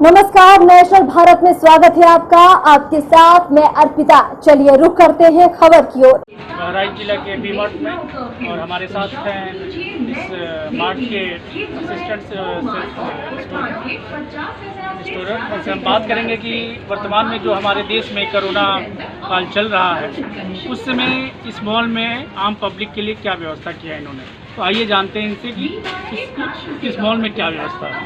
नमस्कार, नेशनल भारत में स्वागत है आपका। आपके साथ मैं अर्पिता। चलिए रुक करते हैं खबर की ओर। बहराइच जिला के बी मार्ट में और हमारे साथ हैं इस मार्ट के असिस्टेंट स्टोरर। उनसे हम बात करेंगे कि वर्तमान में जो हमारे देश में कोरोना काल चल रहा है उस समय इस मॉल में आम पब्लिक के लिए क्या व्यवस्था किया है इन्होंने। तो आइए जानते हैं इनसे कि इस मॉल में क्या व्यवस्था है।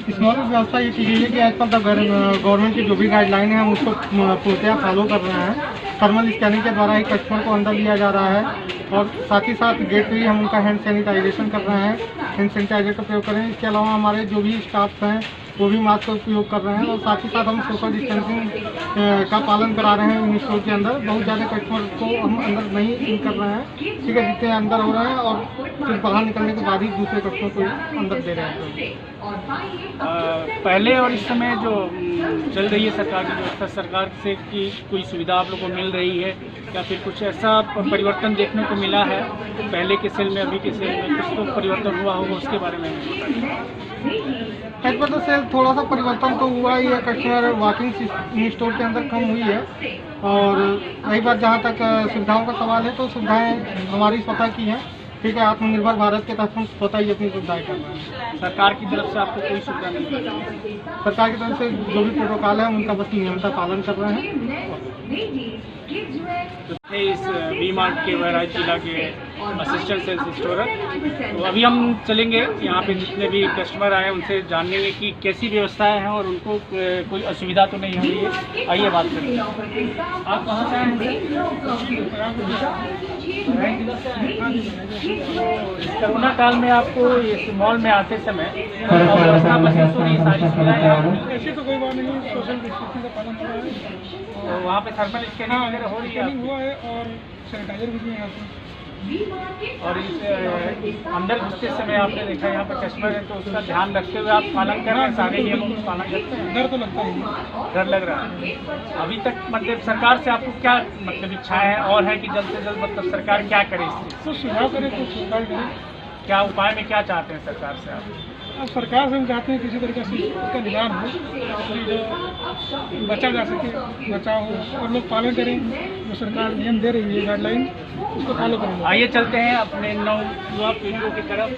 इस मॉल में व्यवस्था ये की गई है कि आज पर गवर्नमेंट की जो भी गाइडलाइन है हम उसको पूर्णतः फॉलो कर रहे हैं। थर्मल स्कैनिंग के द्वारा ही कस्टमर को अंदर लिया जा रहा है और साथ ही साथ गेट पे ही हम उनका हैंड सैनिटाइजेशन कर रहे हैं, हैंड सैनिटाइजर का प्रयोग कर रहे हैं। इसके अलावा हमारे जो भी स्टाफ हैं वो भी मास्क का उपयोग कर रहे हैं और साथ ही साथ हम सोशल डिस्टेंसिंग का पालन करा रहे हैं। इन स्टोर के अंदर बहुत ज़्यादा कस्टमर को हम अंदर नहीं इन कर रहे हैं, ठीक है, जितने अंदर हो रहे हैं और फिर बाहर निकलने के बाद ही दूसरे कस्टमर को अंदर दे रहे हैं। पहले और इस समय जो चल रही है सरकार की व्यवस्था, सरकार से की कोई सुविधा आप लोगों को मिल रही है या फिर कुछ ऐसा परिवर्तन देखने को मिला है पहले के सेल में अभी के सेल में कुछ तो परिवर्तन हुआ होगा, उसके बारे में एज पर सेल थोड़ा सा परिवर्तन तो हुआ ही है। कस्टमर वॉकिंग स्टोर के अंदर कम हुई है और रही बात जहाँ तक सुविधाओं का सवाल है तो सुविधाएं हमारी स्वतः की हैं, ठीक है। आत्मनिर्भर भारत के तहत हम स्वतः ही अपनी सुविधाएं कर रहे हैं। सरकार की तरफ से आपको कोई सुविधा नहीं मिल रही है? सरकार की तरफ से जो भी प्रोटोकॉल है उनका बस नियमतः पालन कर रहे हैं। इस बी मार्ट के बहराइच जिला के असिस्टेंट सेल्स स्टोरर। तो अभी हम चलेंगे यहाँ पे जितने भी कस्टमर आए उनसे जानेंगे कि कैसी व्यवस्थाएं हैं और उनको कोई असुविधा तो नहीं हो रही है। आइए बात करेंगे। आप कहाँ से आए हैं? कोरोना काल में आपको इस मॉल में आते समय व्यवस्था महसूस हो रही है? सारी सुविधाएं ऐसी तो कोई बात नहीं, सोशल डिस्टेंसिंग का पालन कर रहा है। तो वहाँ पे थर्मल स्कैनिंग वगैरह हो रही है? हुआ है और सैनिटाइजर भी है यहाँ पे। और इस अंदर घुसते समय आपने देखा यहाँ पर कस्टमर है तो उसका ध्यान रखते हुए आप पालन कर रहे हैं, सारे नियमों का पालन करते हैं? डर तो लगता ही, डर लग रहा है। अभी तक मतलब सरकार से आपको क्या मतलब इच्छाएं हैं और है कि जल्द से जल्द मतलब सरकार क्या करे इससे? तो सुझाव करें, कुछ सुधार करें। क्या उपाय में क्या चाहते हैं सरकार से आप? अब सरकार से हम चाहते हैं किसी तरीके से इसका निदान हो, जो बचा जा सके बचाव हो और लोग पालन करें। जो सरकार नियम दे रही है गाइडलाइन उसको फॉलो करें। आइए चलते हैं अपने युवा पीढ़ियों की तरफ।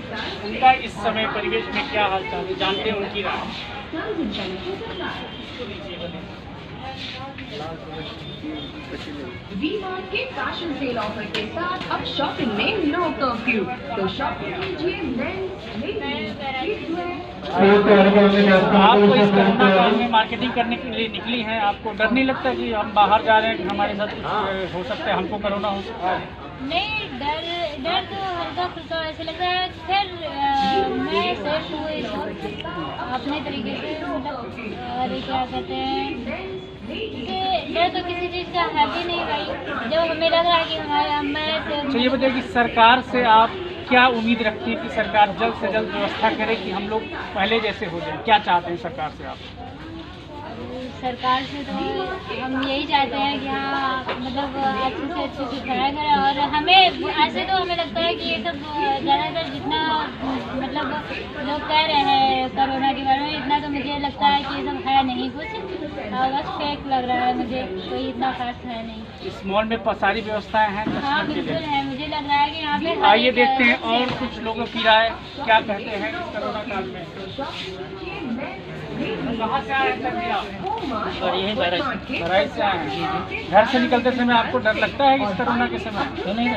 उनका इस समय परिवेश में क्या हाल चाल है, जानते हैं उनकी राय। वी मार्ट के फैशन सेल ऑफर के साथ अब शॉपिंग में नो कर्फ्यू, तो शॉपिंग कीजिए आपको इस कोरोना काल में मार्केटिंग करने के लिए निकली हैं, आपको डर नहीं लगता कि हम बाहर जा रहे हैं कि हमारे साथ कुछ हो सकता है, हमको कोरोना हो सकता है? नहीं, डर तो हल्का फुल्का ऐसे लग रहा है। फिर मैं सेफ हूँ अपने तरीके से, मतलब और क्या कहते हैं, डर तो किसी चीज़ का है भी नहीं भाई। जब हमें लग रहा है कि हमें तो ये बताइए कि सरकार से आप क्या उम्मीद रखती है कि सरकार जल्द से जल्द व्यवस्था करे कि हम लोग पहले जैसे हो जाए? क्या चाहते हैं सरकार से आप? सरकार से तो हम यही चाहते हैं कि हाँ, मतलब अच्छे से अच्छे से खड़ा करें। और हमें ऐसे तो हमें लगता है कि ये सब ज़्यादातर जितना मतलब लोग कह रहे हैं कोरोना के बारे में, इतना तो मुझे लगता है कि ये सब है नहीं कुछ, बस फेक लग रहा है मुझे, कोई इतना खास है नहीं। इस मॉल में सारी व्यवस्थाएं हैं हाँ कस्टमर के बिल्कुल लिए? है, मुझे लग रहा है कि यहाँ पे आइए देखते हैं और कुछ लोगों की राय क्या कहते हैं इस कोरोना काल में। कहाँ से आए हैं सर जी आप? और यही बहराइच से आए हैं। घर से निकलते समय आपको डर लगता है इस कोरोना के समय? तो नहीं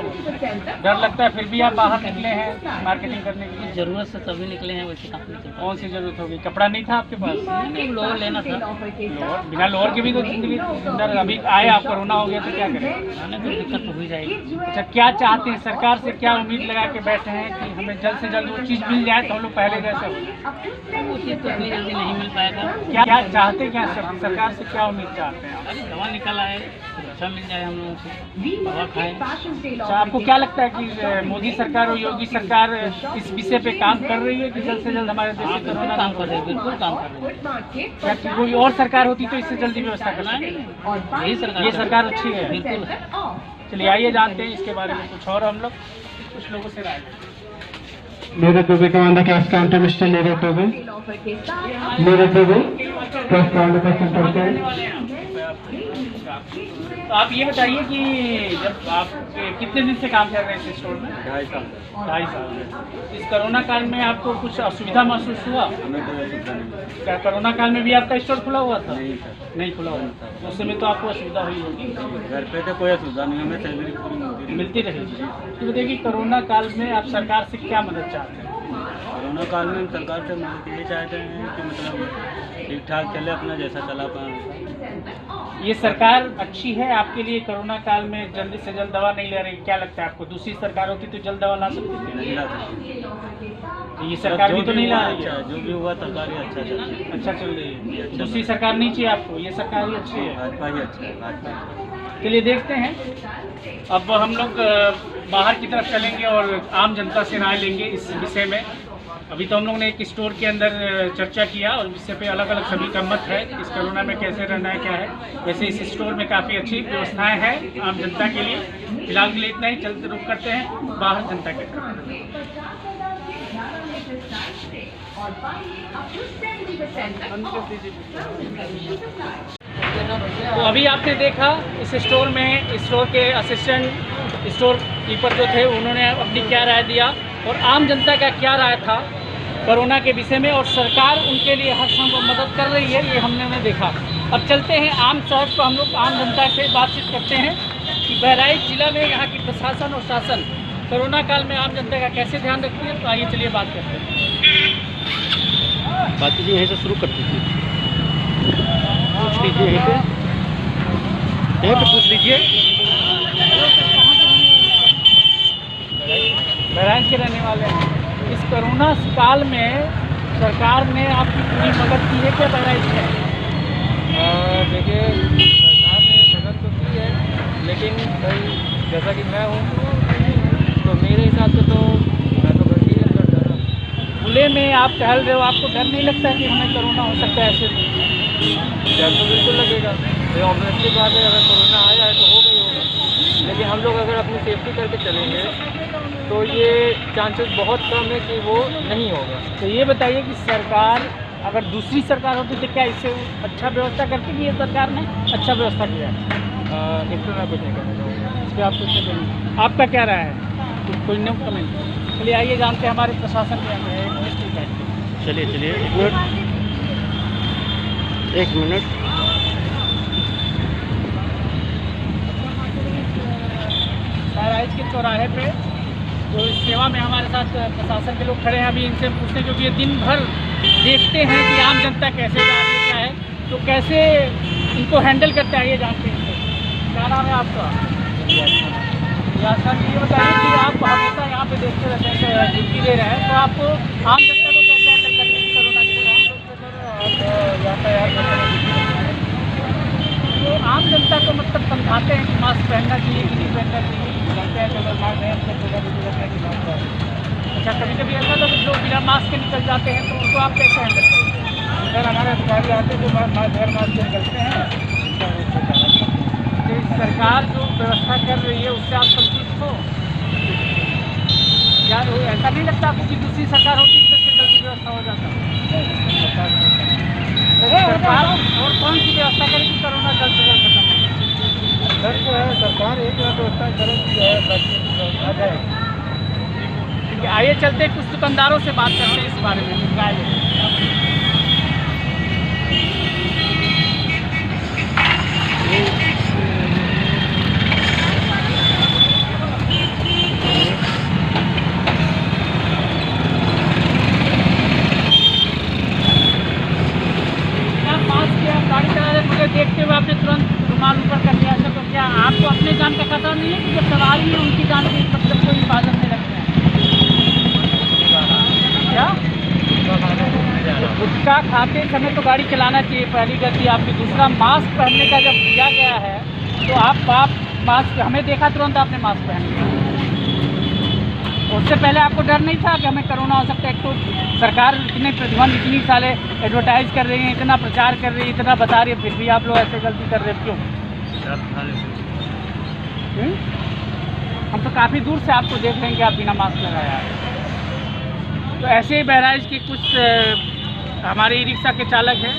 डर लगता है, फिर भी आप बाहर निकले हैं मार्केटिंग करने के लिए? जरूरत से तभी निकले हैं, वैसे कहाँ निकले? कौन सी जरूरत होगी? कपड़ा नहीं था आपके पास? नहीं, लोअर लेना था। लोअर, बिना लोअर के भी तो जिंदगी डर। अभी आए आप कोरोना हो गया तो क्या करें? आने तो दिक्कत तो हो जाएगी। अच्छा, क्या चाहते हैं सरकार से, क्या उम्मीद लगा के बैठे हैं कि हमें जल्द से जल्द वो चीज़ मिल जाए तो हम लोग पहले जैसे हो? वो चीज़ तो इतनी जल्दी नहीं मिलने मिल पाएगा। क्या क्या चाहते, क्या सरकार से क्या उम्मीद चाहते हैं? अरे दवा निकल आए तो अच्छा मिल जाए हम लोगों को, दवा खाएं। अच्छा, आपको क्या लगता है कि मोदी सरकार और योगी सरकार इस विषय पे काम कर रही है कि जल्द से जल्द हमारे देश में कोरोना काम कर रहे हैं, बिल्कुल काम कर रहे हैं। क्या कि कोई और सरकार होती तो इससे जल्दी व्यवस्था करना है? यही सरकार ये सरकार अच्छी है। बिल्कुल। चलिए आइए जानते हैं इसके बारे में कुछ और हम लोग कुछ लोगों से राय लेते हैं। मेरे Dubey commander cash counter mister मेरे दुबे ऑफर के साथ मेरे दुबे कैश काउंटर का संपर्क तो आप ये बताइए कि जब आप कितने दिन से काम कर रहे हैं इस स्टोर में? 2.5 साल में। इस कोरोना काल में आपको कुछ असुविधा महसूस हुआ? क्या कोरोना काल में भी आपका स्टोर खुला हुआ था? नहीं खुला हुआ था। उस समय तो आपको असुविधा हुई होगी। घर पे तो कोई असुविधा नहीं, हमें सैलरी पूरी मिलती रहेगी। तो देखिए कोरोना काल में आप सरकार से क्या मदद चाहते हैं? कोरोना काल में हम सरकार से मदद ये चाहते हैं कि मतलब ठीक ठाक चले, अपना जैसा चला पाए। ये सरकार अच्छी है आपके लिए? कोरोना काल में जल्दी से जल्द दवा नहीं ले रही, क्या लगता है आपको? दूसरी सरकार होती तो जल्द दवा ला सकती थी? नहीं ला सकते। ये सरकार भी तो नहीं ला रही है। अच्छा, जो भी हुआ सरकार ही अच्छा चल रही है। अच्छा चल रही है। दूसरी सरकार नहीं चाहिए आपको, ये सरकार ही अच्छी है। भाजपा ही अच्छा है, भाजपा। चलिए देखते हैं। अब हम लोग बाहर की तरफ चलेंगे और आम जनता से राय लेंगे इस विषय में। अभी तो हम लोग ने एक स्टोर के अंदर चर्चा किया और विषय पे अलग अलग सभी का मत है इस कोरोना में कैसे रहना है, क्या है। वैसे इस स्टोर में काफ़ी अच्छी व्यवस्थाएं हैं आम जनता के लिए। फिलहाल के लिए इतना ही, चलते रुक करते हैं बाहर जनता के तरफ। और पाइए up to 70% तो अभी आपने देखा इस स्टोर में स्टोर के असिस्टेंट स्टोर कीपर जो थे उन्होंने अपनी क्या राय दिया और आम जनता का क्या राय था कोरोना के विषय में, और सरकार उनके लिए हर संभव मदद कर रही है, ये हमने देखा। अब चलते हैं आम शहर को, हम लोग आम जनता से बातचीत करते हैं कि बहराइच जिला में यहाँ की प्रशासन और शासन कोरोना काल में आम जनता का कैसे ध्यान रखती है। तो आइए चलिए बात करते हैं। बात कीजिए, यहीं से शुरू कर दीजिए, पूछ लीजिए यहीं पे पूछ लीजिए। बहराइच के रहने वाले हैं। इस कोरोना काल में सरकार ने आपकी पूरी मदद की है क्या बहराइच में? देखिए सरकार ने मदद तो की है, लेकिन भाई जैसा कि मैं हूँ तो मेरे हिसाब से तो मैं तो घर के अंदर डरा। खुले में आप टहल रहे हो, आपको डर नहीं लगता कि हमें कोरोना हो सकता है? ऐसे डर तो बिल्कुल लगेगा, ये ऑब्वियसली बात है। अगर कोरोना आया है तो हो गई होगा, लेकिन हम लोग अगर अपनी सेफ्टी करके चलेंगे तो ये चांसेस बहुत कम है कि वो नहीं होगा। तो ये बताइए कि सरकार अगर दूसरी सरकार होती तो क्या इससे अच्छा व्यवस्था करती कि ये सरकार ने अच्छा व्यवस्था किया है? इस पर मैं कुछ नहीं कहना चाहूँगा। इस पर आप कुछ नहीं, आपका क्या राय है? कोई नो कमेंट। चलिए आइए जानते हैं हमारे प्रशासन के अंदर है। चलिए चलिए एक मिनट। बहराइच के चौराहे पे जो इस सेवा में हमारे साथ प्रशासन के लोग खड़े हैं, अभी इनसे पूछते हैं क्योंकि ये दिन भर देखते हैं कि आम जनता कैसे जा रही है, क्या है, तो कैसे इनको हैंडल करते हैं, ये जानते हैं। क्या नाम है आपका? यासर। ये बताइए कि आप हमेशा यहाँ पे देखते रहते हैं, ड्यूटी दे रहे हैं, तो आप आम जनता को कैसे हैंडल करते हैं कोरोना के दौरान? तो आम जनता को मतलब समझाते हैं कि मास्क पहनना चाहिए कि नहीं पहनना चाहिए, जानते हैं तो अगर मास्क नहीं तो अच्छा कभी कभी ऐसा तो कुछ लोग बिना मास्क के निकल जाते हैं, तो उनको आप कैसे हैंडल करते हैं? अगर हमारे अधिकारी आते हैं जो बगैर मास्क से निकलते हैं, तो सरकार जो व्यवस्था कर रही है उससे आप संतुष्ट हो? क्या ऐसा नहीं लगता आपको कि दूसरी सरकार होती तो इससे जल्दी व्यवस्था हो जाता? सरकार और कौन सी व्यवस्था करेगी कोरोना जल्द से जल्द खत्म? सर जो है सरकार एक व्यवस्था करे आ जाए। ठीक है, आइए चलते हैं, कुछ दुकानदारों से बात करते हैं इस बारे में। राय लेते हैं। देखते हुए आपने तुरंत रुमाल ऊपर कर लिया, तो क्या आपको अपने जान का खतरा नहीं है कि जब सवारी है उनकी जान की मतलब कोई हिफाजत नहीं रखते हैं? क्या गुटखा खाते समय तो गाड़ी चलाना चाहिए, पहली गलती आपकी। दूसरा, मास्क पहनने का जब दिया गया है तो आप मास्क, हमें देखा तुरंत आपने मास्क पहन लिया। उससे पहले आपको डर नहीं था कि हमें कोरोना हो सकता है? एक तो सरकार इतने प्रतिबंध, इतनी साले एडवर्टाइज कर रही है, इतना प्रचार कर रही है, इतना बता रही है, फिर भी आप लोग ऐसे गलती कर रहे हैं, क्यों? हम तो काफ़ी दूर से आपको देख रहे हैं कि आप बिना मास्क लगाया है। तो ऐसे ही बहराइच की कुछ हमारे ई रिक्शा के चालक हैं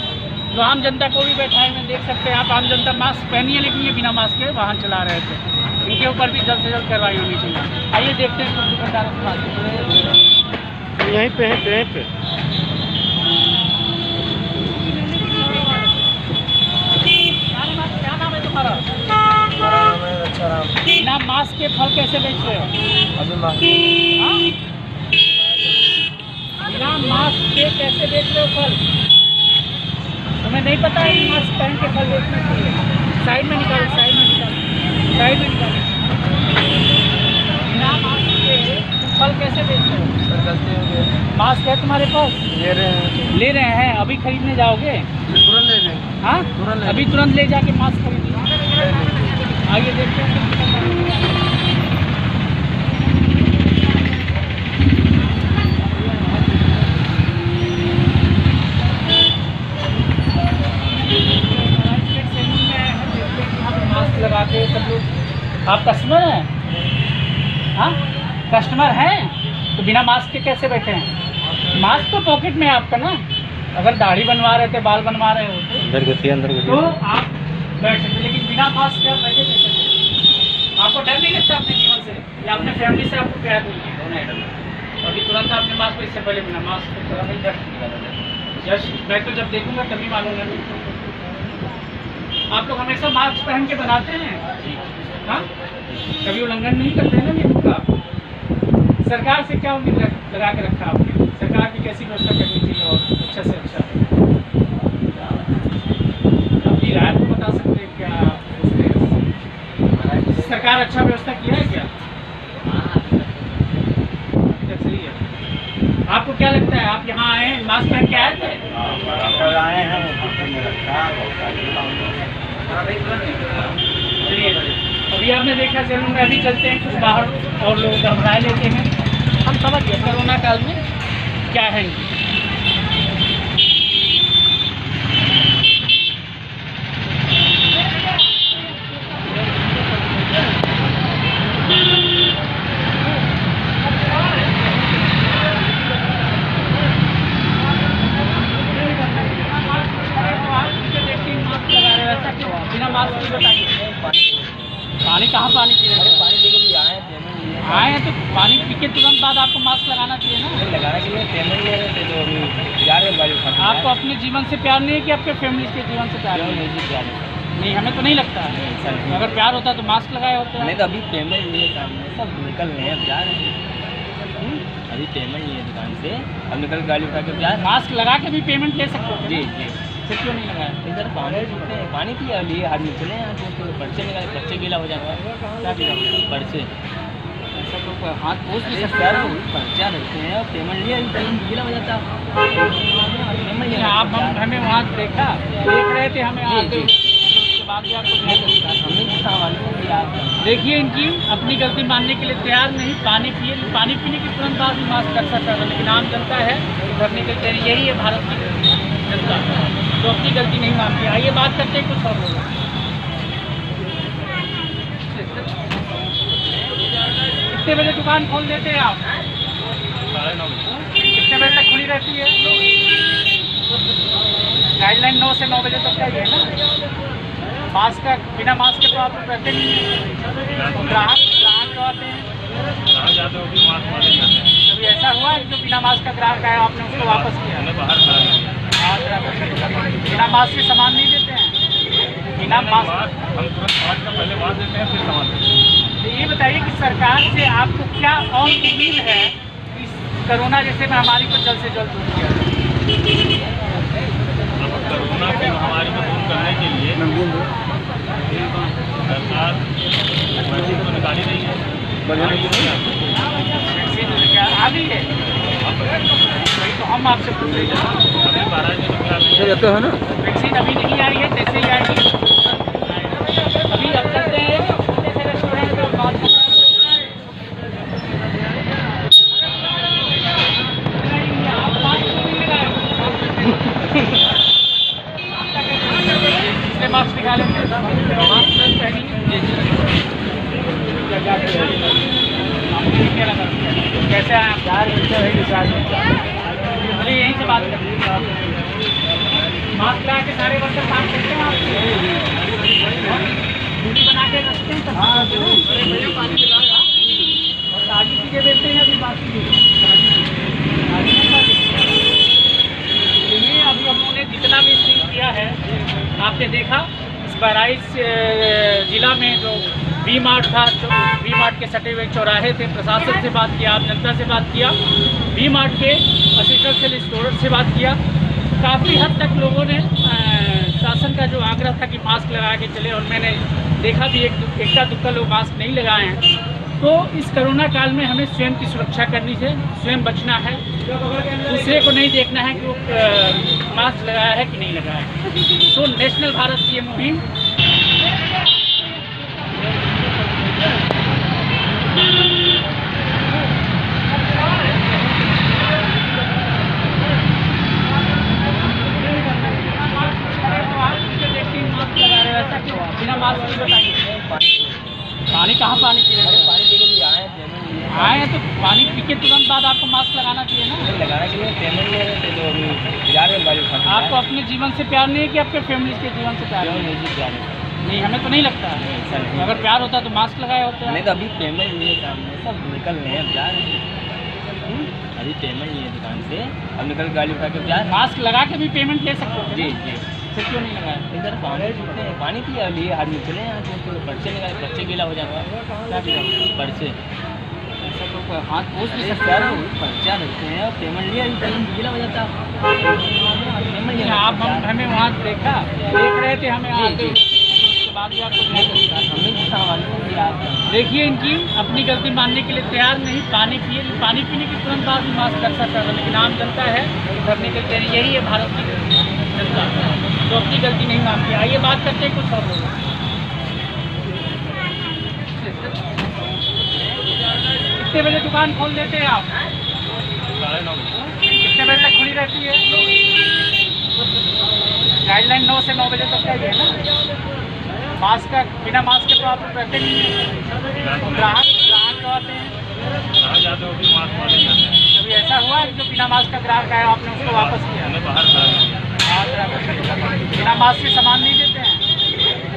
जो आम जनता को भी बैठाए हुए देख सकते हैं आप। आम जनता मास्क पहनी है लेकिन ये बिना मास्क के वाहन चला रहे थे। इनके ऊपर भी जल्द से जल्द कार्रवाई होनी चाहिए। आइए देखते हैं कुछ दुकानदारों से बात। यहीं पे है, यहीं पे। क्या नाम है तुम्हारा? बिना मास्क के फल कैसे बेच रहे हो? हाँ? बिना मास्क के कैसे बेच रहे हो फल? तुम्हें नहीं पता है कि मास्क पहन के फल बेचना चाहिए? साइड में निकालो, साइड में निकालो, साइड में निकालो। बिना मास्क के फल कैसे बेच रहे हो? सर गलती हो गई। मास्क है तुम्हारे पास? ले रहे हैं। ले रहे हैं? अभी खरीदने जाओगे? तुरंत ले लेंगे। हाँ, तुरंत ले अभी तुरंत ले जाके मास्क खरीदिए। आइए देखते हैं। मास्क लगा के सब लोग। आप कस्टमर हैं? हाँ, कस्टमर हैं तो बिना मास्क के कैसे बैठे हैं? मास्क तो पॉकेट में है आपका ना। अगर दाढ़ी बनवा रहे थे, बाल बनवा रहे होते अंदर घुसिए, अंदर तो घुसिए। आप बैठ सकते, लेकिन बिना मास्क के आप बैठे नहीं सकते। आपको डर नहीं लगता अपने जीवन से या अपने फैमिली से? आपको प्यार नहीं है? अभी तुरंत आपने मास्क, इससे पहले बिना मास्क के थोड़ा नहीं जस्ट मैं तो जब देखूंगा तभी मालूम है। आप लोग हमेशा मास्क पहन के बनाते हैं? हाँ, कभी उल्लंघन नहीं करते हैं ना नियम का? सरकार से क्या उम्मीद लगा के रखा आपने? सरकार की कैसी व्यवस्था करनी चाहिए और अच्छा से अच्छा? अपनी राय को बता सकते हैं क्या सोचते हैं? सरकार अच्छा व्यवस्था किया है क्या? सही है। आपको क्या लगता है? आप यहाँ आए हैं, मास्क पहन के आए थे? आए हैं। अभी आपने देखा सैलून में, अभी चलते हैं कुछ बाहर और लोग घबराए लेते हैं। हम समझ गए कोरोना काल में क्या है। बिना मास्क की बताइए। पानी कहाँ पानी पी रहे हैं? पानी पी के भी आए हैं तो पानी पी के तुरंत बाद आपको मास्क लगाना चाहिए ना। लगाने के लिए पेमेंट ले रहे थे तो अभी जा रहे गाड़ी उठा के। आपको अपने जीवन से प्यार नहीं है कि आपके फैमिली के जीवन से प्यार है? नहीं, हमें तो नहीं लगता है। अगर प्यार होता तो मास्क लगाए होते। नहीं तो अभी पेमेंट लिए सामने सब निकल रहे हैं, अब जा रहे हैं। अभी पेमेंट लिए दुकान से, अब निकल गाड़ी उठा के जा रहे हैं। मास्क लगा के भी पेमेंट ले सकते हो? जी जी। फिर क्यों नहीं लगाया? इधर पानी पीते हैं, पानी पिए लिए आदमी चले यहाँ तो पर्चे निकाले, पर्चे गीला हो जाता है। क्या गिरा हुआ है? पर्चे सब लोग हाथ पोछ भी अरे सकते सर हैं। पर्चा रखते हैं और पेमेंट लिया गीला हो जाता है। नहीं, आप हमें वहाँ देखा, देख रहे थे हमें आते हुए, उसके बाद भी आपको देखिए इनकी अपनी गलती मानने के लिए तैयार नहीं। पानी पीने के तुरंत बाद भी मास्क कर सकता है, लेकिन आम जनता है घर निकलते हैं। यही है भारत की जनता तो अपनी गलती नहीं मानती। आइए बात करते हैं कुछ और लोगों से। कितने बजे दुकान खोल देते हैं आप? 9:30। कितने बजे तक खुली रहती है? गाइडलाइन 9 से 9 बजे तक का ही है ना। मास्क का, बिना मास्क के तो आप रहते नहीं हैं। ग्राहक जो आते हैं कभी ऐसा हुआ है जो बिना मास्क का ग्राहक आया आपने उसको वापस किया? बिना मास्क के सामान नहीं देते हैं? बिना मास्क हम तुरंत का पहले मास्क देते हैं फिर सामान देते हैं। तो ये बताइए कि सरकार से आपको क्या और उम्मीद है इस कोरोना जैसे महामारी को जल्द से जल्द दूर किया जाए? कोरोना की महामारी को दूर करने के लिए सरकार वैक्सीन तो निकाली नहीं है, आ गई है। वही तो हम आपसे पूछ रहे हैं। अभी 12 में तो फिलहाल नहीं जाते हो ना। वैक्सीन अभी नहीं आई है, जैसे ही आएगी अभी अब चलते हैं छोटे से रेस्टोरेंट में बात करते हैं। इसलिए मास्क निकाले मास्क पहनिए। कैसे आए आप? 4 घंटे है अरे यहीं से बात करते हैं। मास्क लगा के सारे वर्कर काम करते हैं आपके दूरी बना के रखते हैं। हाँ पानी पिला और ताज़ी चीज़ें देते हैं अभी बाकी ये अभी हम लोगों ने जितना भी सील किया है आपने देखा। इस बहराइच जिला में जो वी मार्ट था, वी मार्ट के सटे हुए चौराहे थे, प्रशासन से बात किया, आप जनता से बात किया, वी मार्ट के असिस्टेंट सेल स्टोर से बात किया। काफ़ी हद तक लोगों ने शासन का जो आग्रह था कि मास्क लगा के चले, और मैंने देखा भी एक दुक्का लोग मास्क नहीं लगाए हैं। तो इस कोरोना काल में हमें स्वयं की सुरक्षा करनी है, स्वयं बचना है, दूसरे को नहीं देखना है कि वो मास्क लगाया है कि नहीं लगाया है। तो नेशनल भारत की ये मुहिम बिना मास्क नहीं बताइए। पानी कहाँ पानी पी रहे हैं? पानी पी के लिए आए हैं तो पानी पी के तुरंत बाद आपको मास्क लगाना चाहिए ना। लगाना चाहिए, पेमेंट ले रहे थे तो अभी जा रहे हैं। आपको अपने जीवन से प्यार नहीं है कि आपके फैमिली के जीवन से प्यार नहीं? नहीं, हमें तो नहीं लगता है। अगर प्यार होता तो मास्क लगाए होते हैं। नहीं तो अभी पेमेंट लिए काम में सब निकल रहे हैं, अब जा रहे हैं। अभी पेमेंट लिए दुकान से, अब निकल गाड़ी उठा के जा रहे हैं। मास्क लगा के भी पेमेंट ले सकते हो? जी जी। फिर क्यों नहीं लगाया? इधर पानी पिया लिए आदमी चले यहाँ से, तो पर्चे निकाले, पर्चे गीला हो जाता है। क्या किया? पर्चे ऐसा तो हाथ पोछ भी सकता सर है। पर्चा रखते हैं, पेमेंट लिया गीला हो जाता है। पेमेंट लिया आप हमें वहाँ देखा, देख रहे थे हमें आते, उसके बाद भी आपको क्या करता है? हमें देखिए, इनकी अपनी गलती मानने के लिए तैयार नहीं। पानी पिए, पानी पीने के तुरंत बाद भी मास्क कर सकता है, लेकिन आम जनता है करने के लिए। यही है भारत की जनता जो अपनी गलती नहीं मानती। आइए बात करते हैं कुछ और लोगों से। कितने बजे दुकान खोल देते हैं आप? 9:30 कितने बजे तक खुली रहती है? गाइडलाइन 9 से 9 बजे तक का ही है ना। मास्क का, बिना मास्क के तो आप रहते नहीं हैं। ग्राहक तो आते हैं, कहाँ जाते हो? फिर मास्क वाले जाते हैं। कभी ऐसा हुआ है जो बिना मास्क का ग्राहक आया आपने उसको वापस किया? हमें बाहर खड़ा है। बिना मास्क के सामान नहीं देते हैं?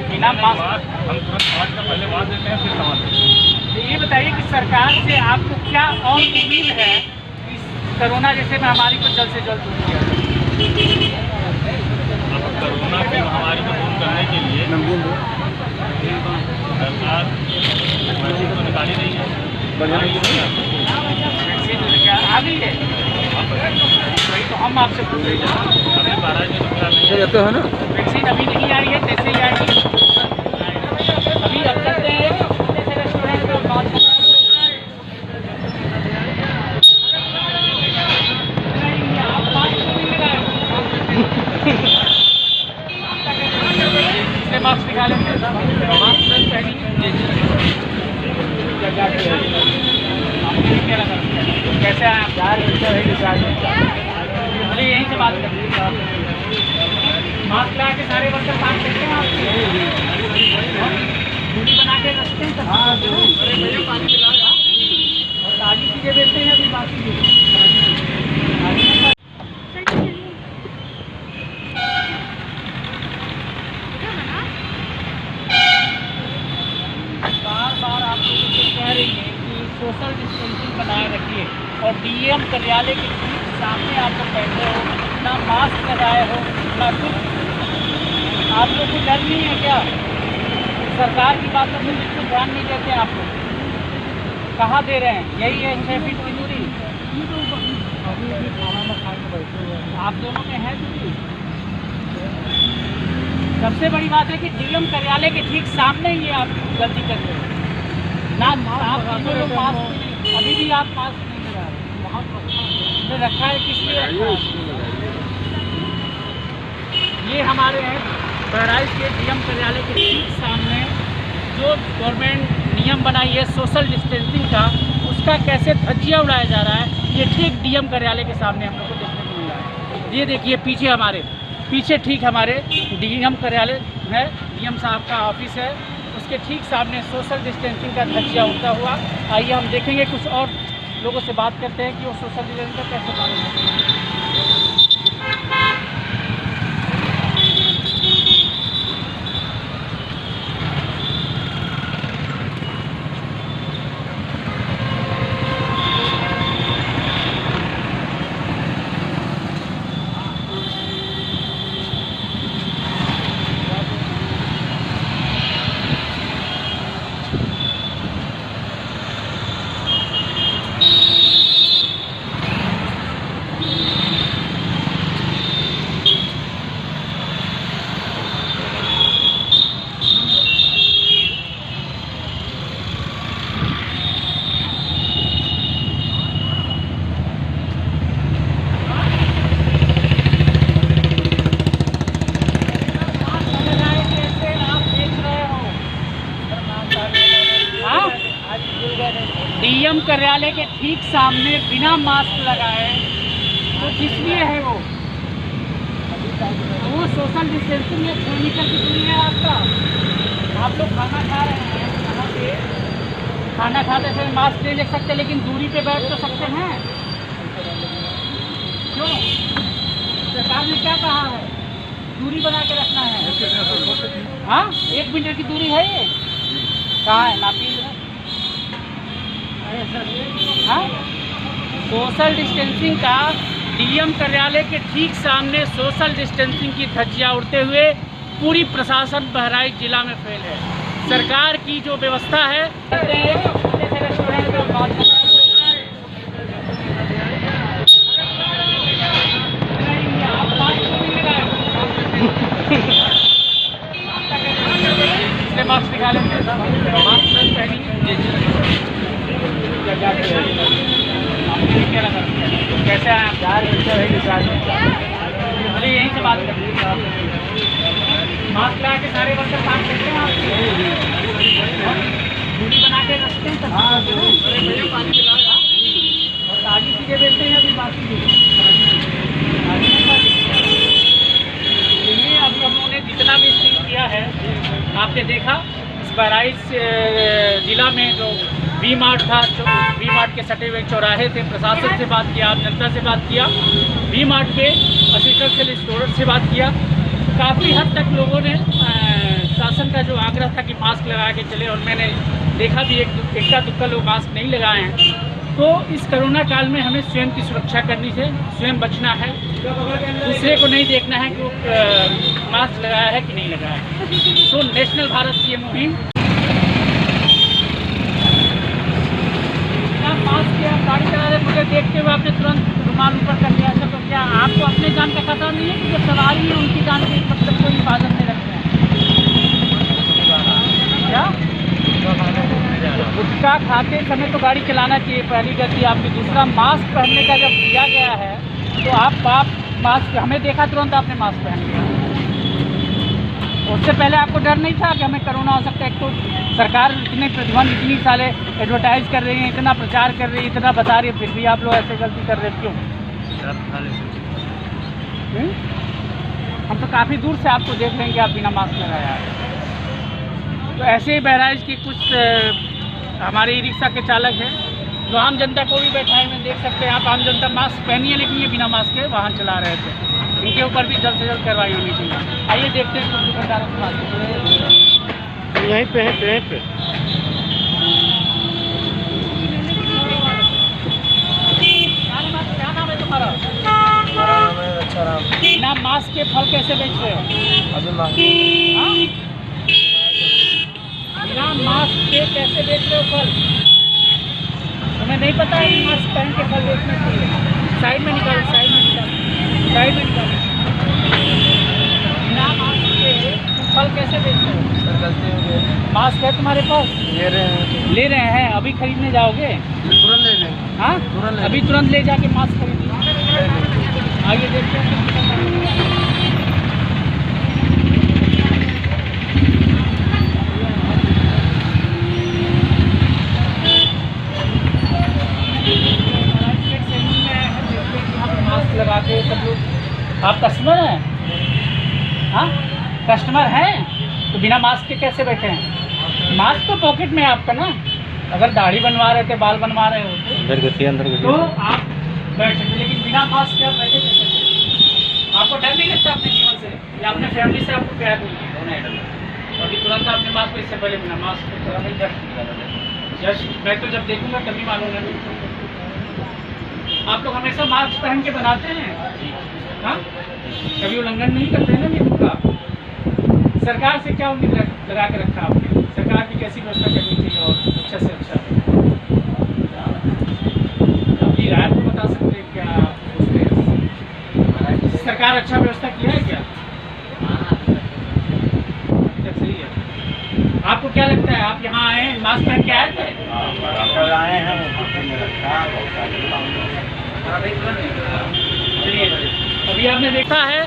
बिना मास्क हम तुरंत बात का पहले बात देते हैं, फिर सामान देते हैं। तो ये बताइए कि सरकार से आपको क्या और उम्मीद है इस कोरोना जैसे महामारी को जल्द से जल्द दूर किया जाए? अब कोरोना की महामारी को दूर करने के लिए सरकार वैक्सीन तो निकाली नहीं है। वैक्सीन क्या आ गई है? वही तो हम आपसे पूछ रहे हैं। अभी 12 में तो फिलहाल नहीं जाते हो ना। वैक्सीन अभी नहीं आई है, जैसे ही आएगी अभी अब चलते हैं छोटे से रेस्टोरेंट में बात करते हैं। मास्क निकाले मास्क पहनिए। कैसे आए आप? 4 घंटे है अरे यहीं से बात करते हैं। मास्क लगा के सारे वर्कर काम करते हैं आपके दूरी बना के रखते हैं। हाँ पानी पिला और ताज़ी चीज़ें देते हैं अभी बाकी बार आप लोगों से कह रही हैं कि सोशल डिस्टेंसिंग बनाए रखिए, और डीएम कार्यालय के ठीक सामने आप लोग बैठे हो, ना मास्क लगाए हो, ना कुछ। आप लोग को डर नहीं है क्या? सरकार की बातों में बिल्कुल ध्यान नहीं देते आप लोग। कहाँ दे रहे हैं? यही है 6 फीट की दूरी। आप दोनों में है दूरी। सबसे बड़ी बात है कि डीएम कार्यालय के ठीक सामने ही आप गलती कर रहे हो ना। आप तीनों लोग मास्क, अभी भी आप मास्क नहीं लगा रहे। रखा है किस लिए? ये हमारे हैं बहराइच के डीएम कार्यालय के ठीक सामने जो गवर्नमेंट नियम बनाई है सोशल डिस्टेंसिंग का, उसका कैसे धज्जियाँ उड़ाया जा रहा है, ये ठीक डीएम कार्यालय के सामने हम लोग को देखने को मिल रहा है। ये देखिए पीछे ठीक हमारे डीएम कार्यालय है, डीएम साहब का ऑफिस है, उसके ठीक सामने सोशल डिस्टेंसिंग का धज्जियाँ उड़ता हुआ। आइए हम देखेंगे, कुछ और लोगों से बात करते हैं कि वो सोशल डिस्टेंसिंग का कैसे पालन करते हैं। डीएम कार्यालय के ठीक सामने बिना मास्क लगाए, तो किस लिए है वो सोशल डिस्टेंसिंग है, 6 मीटर की दूरी है आपका। आप लोग खाना खा रहे हैं, खाना पे खाना खाते समय मास्क नहीं ले सकते, लेकिन दूरी पे बैठ तो सकते हैं। क्यों? सरकार ने क्या कहा है, दूरी बना के रखना है। हाँ, 1 मीटर की दूरी है। ये कहाँ है, नापी है? हाँ, सोशल डिस्टेंसिंग का डीएम कार्यालय के ठीक सामने सोशल डिस्टेंसिंग की धज्जियां उड़ते हुए पूरी प्रशासन बहराइच जिला में फेल है। सरकार की जो व्यवस्था है, रेस्टोरेंट में बात कर मास्क दिखा लेते हैं, मास्क पहनिए। क्या लगा, कैसे आए आप? अरे यहीं से बात करते हैं। मास्क लगा के सारे वर्कर काम करते हैं आपके, दूरी बना के रखते हैं सब। और ताजी चीज़ें बेचते हैं अभी बाकी अब हम लोगों ने जितना भी स्टील किया है, आपने देखा इस बहराइच जिला में जो वी मार्ट था, जो वी मार्ट के सटे हुए चौराहे थे, प्रशासन से बात किया, जनता से बात किया, वी मार्ट के असिस्टेंट सेल स्टोर से बात किया। काफ़ी हद तक लोगों ने शासन का जो आग्रह था कि मास्क लगा के चले, और मैंने देखा भी इक्का दुक्का लोग मास्क नहीं लगाए हैं। तो इस कोरोना काल में हमें स्वयं की सुरक्षा करनी है, स्वयं बचना है, दूसरे को नहीं देखना है कि वो मास्क लगाया है कि नहीं लगाया है। तो नेशनल भारत की ये मुहिम मास्क के आप गाड़ी चला रहे, मुझे देखते हुए आपने तुरंत रुमाल ऊपर कर लिया। तो क्या आपको अपने जान का खतरा नहीं है कि जो सवारी है उनकी जान की मतलब कोई हिफाजत नहीं रखते हैं? क्या गुटखा खाते समय तो गाड़ी चलाना चाहिए, पहली गलती आपकी। दूसरा, मास्क पहनने का जब दिया गया है तो आप मास्क, हमें देखा तुरंत आपने मास्क पहन लिया। उससे पहले आपको डर नहीं था कि हमें कोरोना हो सकता है? एक तो सरकार इतने प्रतिबंध, इतनी साले एडवर्टाइज कर रही है, इतना प्रचार कर रही है, इतना बता रही है, फिर भी आप लोग ऐसे गलती कर रहे हैं, क्यों? हम तो काफ़ी दूर से आपको देख लेंगे आप बिना मास्क लगाया है। तो ऐसे ही बहराइच की कुछ हमारे ई रिक्शा के चालक हैं जो आम जनता को भी बैठाए हुए देख सकते हैं आप। आम जनता मास्क पहनी है, लेकिन ये बिना मास्क के वाहन चला रहे थे। इनके ऊपर भी जल्द से जल्द कार्रवाई होनी चाहिए। आइए देखते हैं कुछ दुकानदारों से बात करते हैं। यहीं पे है, क्या नाम है तुम्हारा? बिना मास्क के फल कैसे बेच रहे हो? बिना मास्क के कैसे बेच रहे हो फल? तुम्हें नहीं पता है कि मास्क पहन के फल बेचना चाहिए? साइड में निकालो, साइड में निकालो, साइड में निकालो। बिना मास्क के फल कैसे बेच रहे हो? मास्क है तुम्हारे पास? ले रहे हैं। अभी खरीदने जाओगे? तुरंत ले लेंगे। हाँ, अभी तुरंत ले जाके मास्क खरीदिए। आइए देखते हैं। सब लोग? आप कस्टमर हैं? हाँ, कस्टमर हैं तो बिना मास्क के कैसे बैठे हैं? मास्क तो पॉकेट में है आपका ना। अगर दाढ़ी बनवा रहे थे, बाल बनवा रहे होते तो आप बैठ सकते, लेकिन बिना मास्क के आप बैठे कैसे? आपको डर नहीं लगता अपने जीवन से या अपने फैमिली से? आपको प्यार नहीं है? अभी तुरंत आपने मास्क को, इससे पहले बिना मास्क के जस्ट मैं तो जब देखूंगा तभी मालूम है। आप लोग हमेशा मास्क पहन के बनाते हैं? हाँ, कभी उल्लंघन नहीं करते हैं ना नियम का? सरकार से क्या उम्मीद लगा के रखा आपने? सरकार की कैसी व्यवस्था करनी चाहिए और अच्छा से अच्छा? अपनी राय को बता सकते हैं क्या? सरकार अच्छा व्यवस्था किया है क्या? सही है। आपको क्या लगता है, आप यहाँ आए मास्क पहन के आए थे? चलिए, अभी आपने देखा है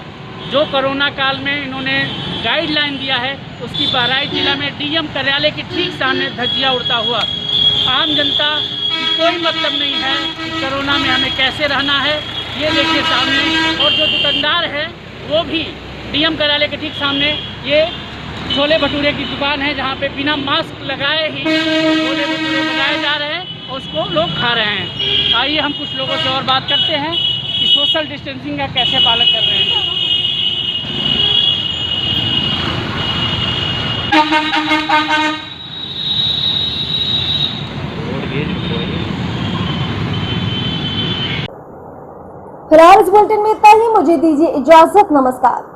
जो कोरोना काल में इन्होंने गाइडलाइन दिया है, उसकी बहराइच जिला में डीएम कार्यालय के ठीक सामने धज्जियां उड़ता हुआ। आम जनता की कोई मतलब नहीं है कि कोरोना में हमें कैसे रहना है। ये देखिए सामने, और जो दुकानदार है वो भी डीएम कार्यालय के ठीक सामने, ये छोले भटूरे की दुकान है जहाँ पे बिना मास्क लगाए ही छोले भटूरे बनाए जा रहे हैं और उसको लोग खा रहे हैं। आइए हम कुछ लोगों से और बात करते हैं कि सोशल डिस्टेंसिंग का कैसे पालन कर रहे हैं। फिलहाल इस बुलेटिन में इतना ही। मुझे दीजिए इजाजत। नमस्कार।